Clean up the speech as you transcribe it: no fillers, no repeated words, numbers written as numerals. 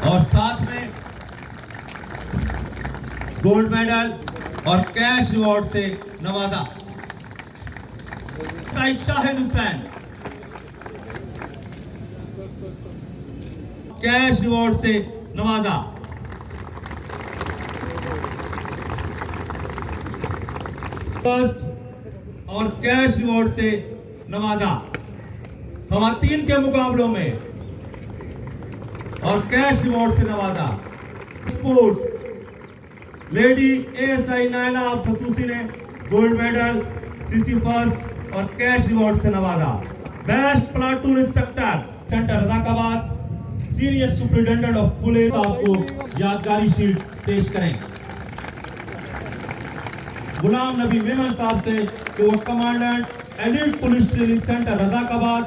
और साथ में गोल्ड मेडल और कैश रिवॉर्ड से नवाजा शाहिद हुसैन, कैश रिवॉर्ड से नवाजा। फर्स्ट और कैश रिवॉर्ड से नवाजा। खवातीन के मुकाबलों में और कैश रिवॉर्ड से नवाजा। Sports lady ASI Naila Khasusi ने गोल्ड मेडल, सीसी फर्स्ट और कैश रिवॉर्ड से नवाजा। Best platoon instructor centre Razzakabad senior superintendent of police आपको यादगारी शील्ड पेश करें। गुलाम नबी मेमन साहब से, वो commandant elite police training centre Razaqabad